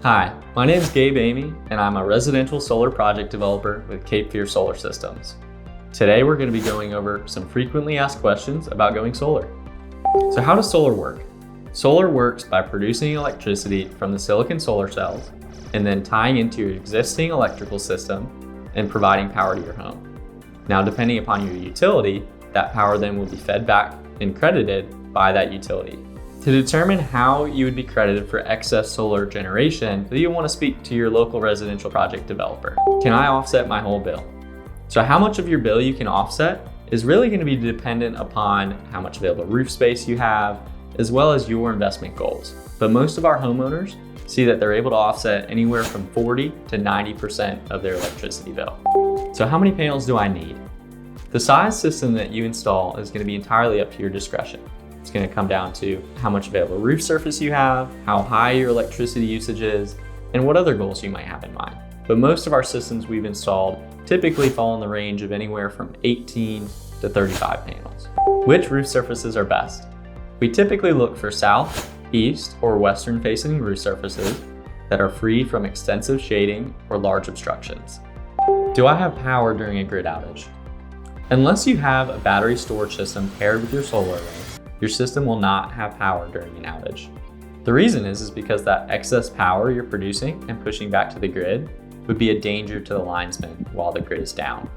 Hi, my name is Gabe Amey, and I'm a residential solar project developer with Cape Fear Solar Systems. Today we're going to be going over some frequently asked questions about going solar. So how does solar work? Solar works by producing electricity from the silicon solar cells and then tying into your existing electrical system and providing power to your home. Now, depending upon your utility, that power then will be fed back and credited by that utility. To determine how you would be credited for excess solar generation, you'll want to speak to your local residential project developer. Can I offset my whole bill? So how much of your bill you can offset is really going to be dependent upon how much available roof space you have, as well as your investment goals. But most of our homeowners see that they're able to offset anywhere from 40 to 90% of their electricity bill. So how many panels do I need? The size system that you install is going to be entirely up to your discretion. It's going to come down to how much available roof surface you have, how high your electricity usage is, and what other goals you might have in mind. But most of our systems we've installed typically fall in the range of anywhere from 18 to 35 panels. Which roof surfaces are best? We typically look for south, east, or western facing roof surfaces that are free from extensive shading or large obstructions. Do I have power during a grid outage? Unless you have a battery storage system paired with your solar array, your system will not have power during an outage. The reason is because that excess power you're producing and pushing back to the grid would be a danger to the linesman while the grid is down.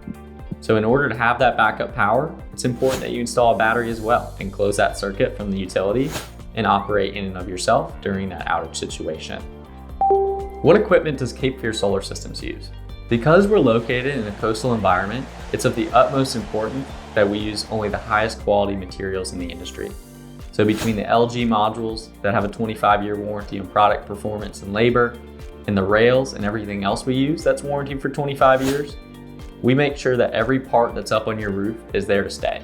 So in order to have that backup power, it's important that you install a battery as well and close that circuit from the utility and operate in and of yourself during that outage situation. What equipment does Cape Fear Solar Systems use? Because we're located in a coastal environment, it's of the utmost importance that we use only the highest quality materials in the industry. So between the LG modules that have a 25-year warranty on product performance and labor, and the rails and everything else we use that's warranted for 25 years, we make sure that every part that's up on your roof is there to stay.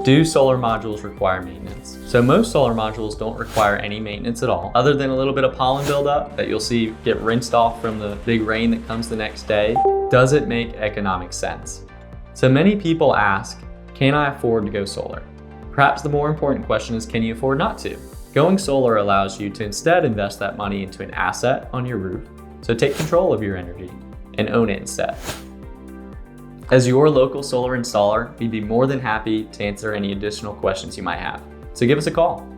Do solar modules require maintenance? So most solar modules don't require any maintenance at all, other than a little bit of pollen buildup that you'll see get rinsed off from the big rain that comes the next day. Does it make economic sense? So many people ask, can I afford to go solar? Perhaps the more important question is, can you afford not to? Going solar allows you to instead invest that money into an asset on your roof, so take control of your energy and own it instead. As your local solar installer, we'd be more than happy to answer any additional questions you might have. So give us a call.